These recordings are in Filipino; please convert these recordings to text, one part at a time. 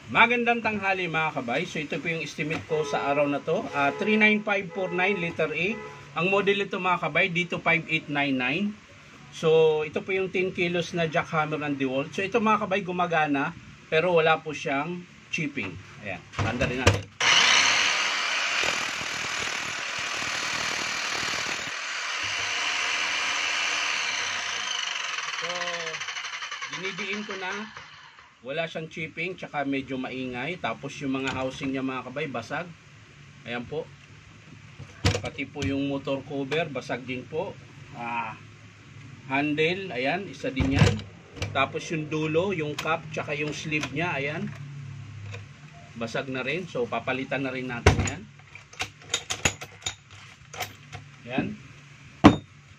Magandang tanghali mga kabay. So ito po yung estimate ko sa araw na to. 39549 letter A. Ang model ito mga kabay, dito 5899. So ito po yung 10 kilos na jackhammer and DeWalt. So ito mga kabay gumagana pero wala po siyang chipping. Ayan, tanda rin natin. So dinidiin ko na. Wala siyang chipping, tsaka medyo maingay. Tapos yung mga housing niya mga kabay, basag. Ayan po. Pati po yung motor cover, basag din po. Handle, ayan, isa din yan. Tapos yung dulo, yung cap, tsaka yung sleeve niya, ayan. Basag na rin. So, papalitan na rin natin yan. Ayan.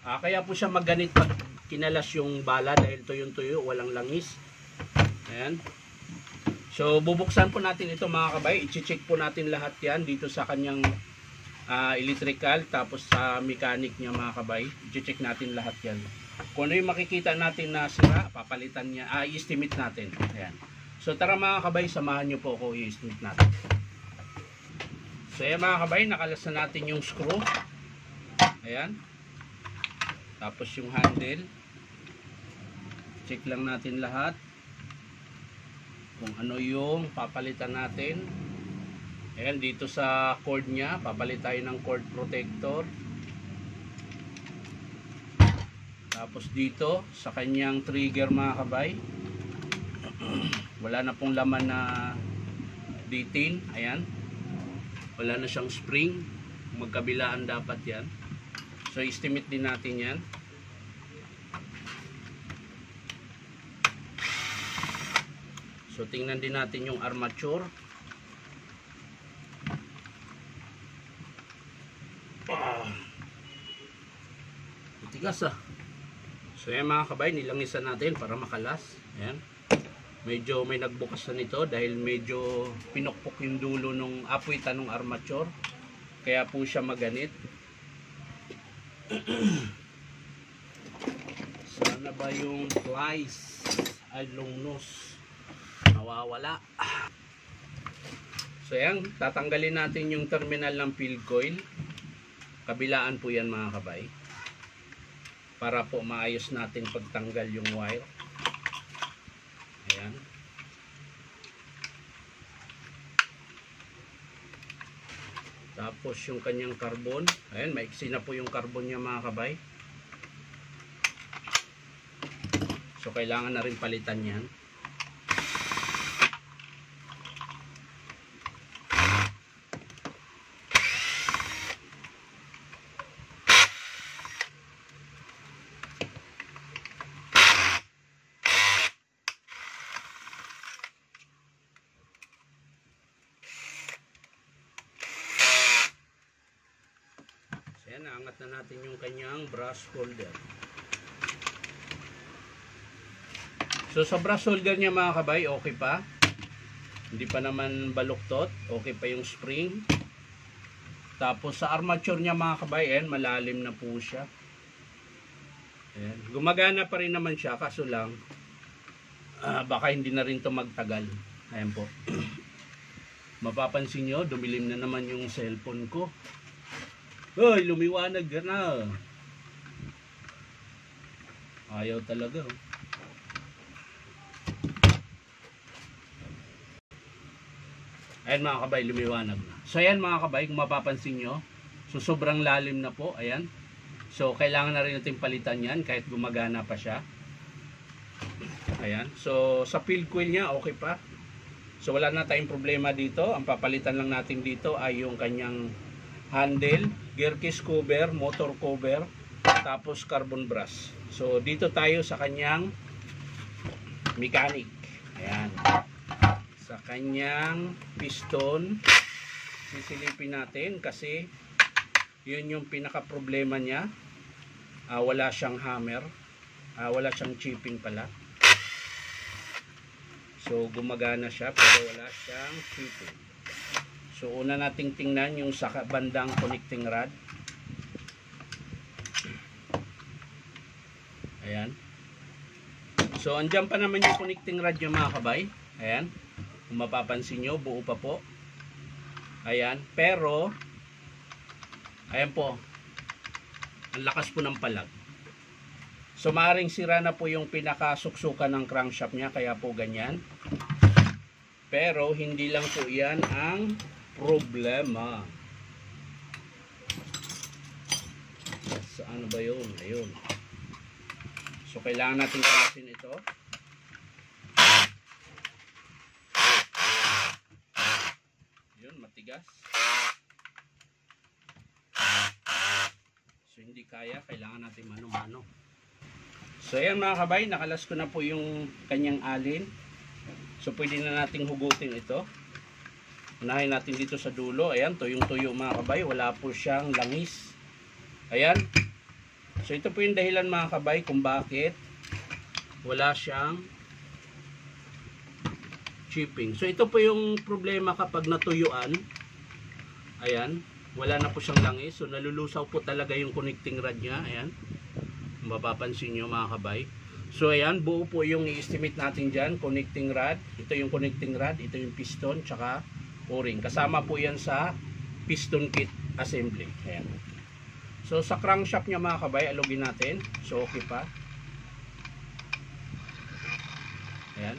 Kaya po siya magganit pag kinalas yung bala dahil tuyong-tuyo, walang langis. Ayan. So bubuksan po natin ito mga kabay. I-check po natin lahat yan dito sa kanyang electrical, tapos sa mechanic niya mga kabay. I-check natin lahat yan. Kung ano yung makikita natin na sira, papalitan niya, i-estimate natin. Ayan. So tara mga kabay, samahan nyo po ako i-estimate natin. So ayan mga kabay, nakalas na natin yung screw. Ayan. Tapos yung handle. Check lang natin lahat kung ano yung papalitan natin. Ayan, dito sa cord nya papalit tayo ng cord protector. Tapos dito sa kanyang trigger mga kabay, wala na pong laman na bitin. Ayan, wala na siyang spring, magkabilaan dapat yan. So estimate din natin yan. So tingnan din natin yung armature. Matigas ah. So yan mga kabay, nilangisan natin para makalas. Ayan. Medyo may nagbukas na nito dahil medyo pinukpok yung dulo nung apuitan ng armature. Kaya po siya maganit. Sana ba yung flies ay lungnos? Nawawala. So yan, tatanggalin natin yung terminal ng field coil. Kabilaan po yan mga kabay. Para po maayos natin pagtanggal yung wire. Ayan. Tapos yung kanyang carbon. Ayan, maiksi na po yung carbon niya mga kabay. So kailangan na rin palitan yan. Ayan, naangat na natin yung kanyang brush holder. So sa brush holder niya mga kabay, okay pa. Hindi pa naman baluktot. Okay pa yung spring. Tapos sa armature niya mga kabay, ayan, malalim na po siya. Ayan. Gumagana pa rin naman siya, kaso lang baka hindi na rin ito magtagal. Ayan po. Mapapansin nyo, dumilim na naman yung cellphone ko. Hoy, lumiwanag ka na. Ayaw talaga. Ayan mga kabay, lumiwanag na. So ayan mga kabay, kung mapapansin nyo, so sobrang lalim na po. Ayan. So kailangan na rin natin palitan yan kahit gumagana pa siya. Ayan. So sa field coil niya, okay pa. So wala na tayong problema dito. Ang papalitan lang natin dito ay yung kanyang handle, gear case cover, motor cover, tapos carbon brush. So dito tayo sa kanyang mechanic. Ayan. Sa kanyang piston, sisilipin natin kasi yun yung pinaka problema niya. Wala siyang hammer, wala siyang chipping pala. So gumagana siya pero wala siyang chipping. So una nating tingnan yung sa bandang connecting rod. Ayan. So andyan pa naman yung connecting rod yung mga kabay. Ayan. Kung mapapansin nyo, buo pa po. Ayan. Pero, ayan po. Ang lakas po ng palag. So, maaaring sira na po yung pinakasuksukan ng crankshaft niya. Kaya po ganyan. Pero, hindi lang po yan ang problema. So, ano ba yun? Ayun. So, kailangan natin kalasin ito. Matigas. So hindi kaya, kailangan natin mano-mano. So ayan mga kabay, nakalas ko na po yung kanyang alin. So pwede na nating hugutin ito. Unahin natin dito sa dulo. Ayan, tuyong-tuyo mga kabay, wala po siyang langis. Ayan. So ito po yung dahilan mga kabay kung bakit wala siyang chipping. So ito po yung problema kapag natuyuan. Ayan, wala na po siyang langis. So nalulusaw po talaga yung connecting rod niya. Ayan, mapapansin nyo mga kabay. So ayan, buo po yung i-estimate natin dyan. Connecting rod, ito yung connecting rod, ito yung piston, tsaka o-ring. Kasama po yan sa piston kit assembly. Ayan. So sa crankshaft niya mga kabay, alugin natin. So okay pa. Ayan.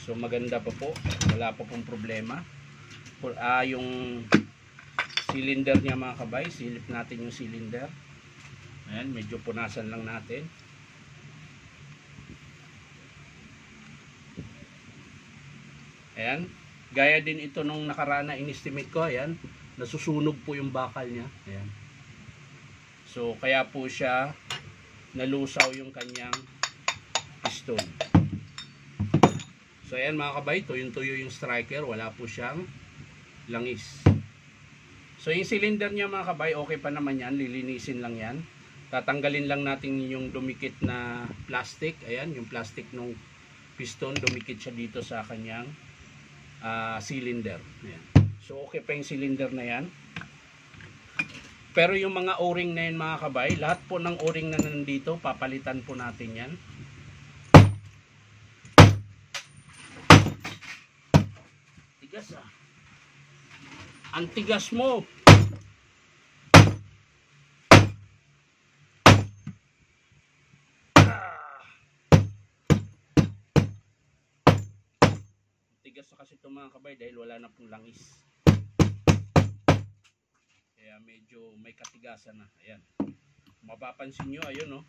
So maganda pa po, wala pa pong problema. Yung cylinder niya mga kabay, silip natin yung cylinder. Ayan, medyo punasan lang natin. Ayan, gaya din ito nung nakaraan na in-estimate ko. Ayan, nasusunog po yung bakal niya. Ayan. So kaya po siya nalusaw yung kanyang piston. So ayan mga kabay, tuyong-tuyo yung striker, wala po siyang langis. So yung cylinder niya mga kabay, okay pa naman yan, lilinisin lang yan. Tatanggalin lang natin yung dumikit na plastic. Ayan, yung plastic ng piston, dumikit siya dito sa kanyang cylinder. Ayan. So okay pa yung cylinder na yan. Pero yung mga o-ring na yan mga kabay, lahat po ng o-ring na nandito, papalitan po natin yan. Tigas ah. Ang tigas mo. Tigas na kasi ito mga kabay dahil wala na pong langis. Kaya medyo may katigasan na. Ayan. Mapapansin nyo, ayun oh.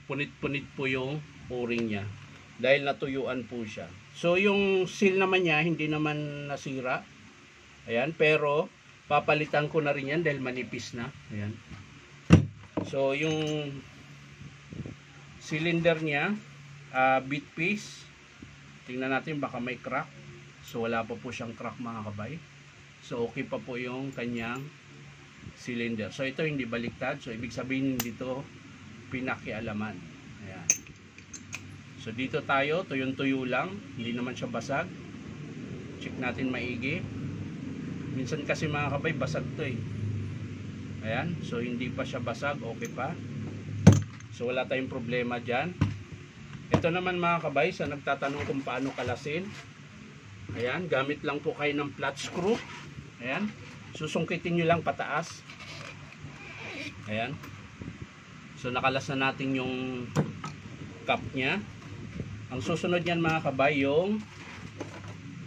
Punit-punit po yung o-ring niya. Dahil natuyuan po siya. So yung seal naman niya hindi naman nasira. Ayan, pero papalitan ko na rin yan dahil manipis na. Ayan. So yung cylinder niya, bit piece. Tingnan natin baka may crack. So wala pa po siyang crack mga kabay. So okay pa po yung kanyang cylinder. So ito hindi baliktad. So ibig sabihin dito pinakialaman. Ayan. So dito tayo, tuyong-tuyo lang, hindi naman siya basag. Check natin maigi. Minsan kasi mga kabay, basag to eh. Ayan, so hindi pa siya basag, okay pa. So wala tayong problema dyan. Ito naman mga kabay, sa nagtatanong kung paano kalasin. Ayan, gamit lang po kayo ng flat screw. Ayan, susungkitin nyo lang pataas. Ayan. So nakalas na natin yung cap nya. Ang susunod niyan mga kabay, yung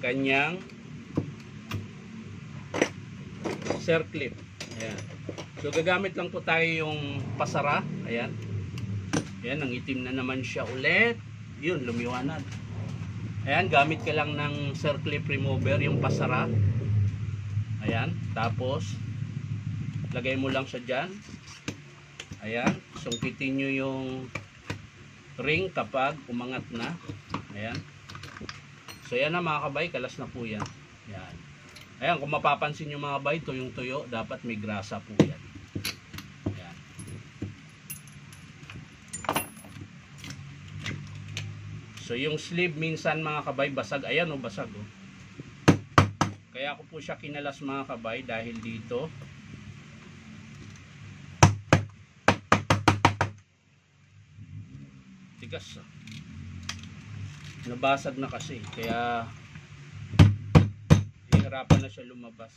kanyang circlip. Ayan. So gagamit lang po tayo yung pasara. Ayan. Ayan, ang itim na naman siya ulit. Yun, lumiwanag. Ayan, gamit ka lang ng circlip remover, yung pasara. Ayan, tapos lagay mo lang siya dyan. Ayan, sungkitin nyo yung ring kapag umangat na. Ayan. So yan na mga kabay, kalas na po yan. Ayan. Ayan, kung mapapansin nyo mga kabay, tuyong-tuyo, dapat may grasa po yan. Ayan. So yung sleeve minsan mga kabay, basag. Ayan o, basag o. Kaya ako po siya kinalas mga kabay dahil dito tigas. Nabasag na kasi. Kaya hihirapan na siya lumabas.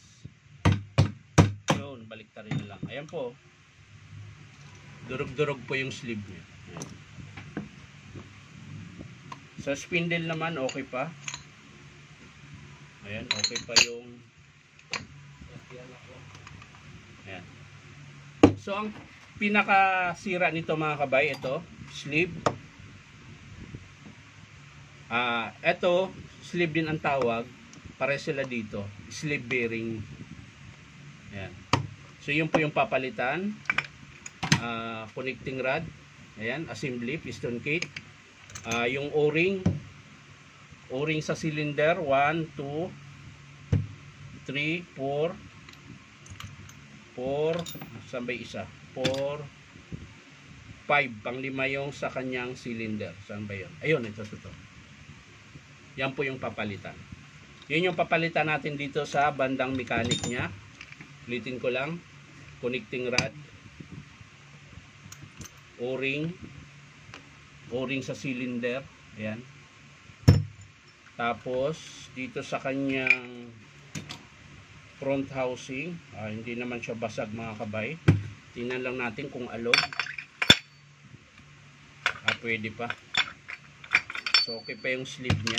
Yun, baliktarin na lang. Ayan po. Durog-durog po yung sleeve niya. Ayan. Sa spindle naman, okay pa. Ayan, okay pa yung... Ayan. So, ang pinakasira nito mga kabay, ito, sleeve. Ito, sleeve din ang tawag. Pare sila dito. Sleeve bearing. Ayan. So, yun po yung papalitan. Connecting rod. Ayan, assembly, piston kit. Yung o-ring sa cylinder 1, 2 3, 4 saan ba isa? 4 5, pang-lima yung sa kanyang cylinder. Saan ba yun? Ayun, ito. Yan po yung papalitan. Yun yung papalitan natin dito sa bandang mechanic nya. Ulitin ko lang. Connecting rod, o-ring sa cylinder. Ayan. Tapos dito sa kanyang front housing, hindi naman siya basag mga kabay. Tingnan lang natin kung alog. Pwede pa. So okay pa yung sleeve nya.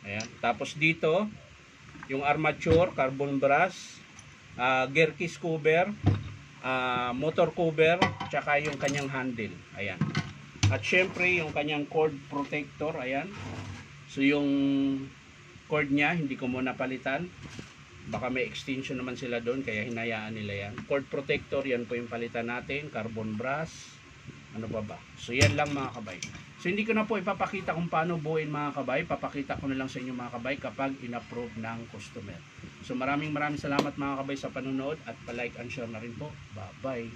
Ayan. Tapos dito yung armature, carbon brass, gear case cover, motor cover, tsaka yung kanyang handle. Ayan. At syempre yung kanyang cord protector. Ayan. So yung cord nya hindi ko muna palitan. Baka may extension naman sila doon, kaya hinayaan nila yan. Cord protector, yan po yung palitan natin. Carbon brass. Ano pa ba? So yan lang mga kabay. So hindi ko na po ipapakita kung paano buuin mga kabay. Papakita ko na lang sa inyo mga kabay kapag in-approve ng customer. So maraming salamat mga kabay sa panonood at pa-like and share na rin po. Bye-bye.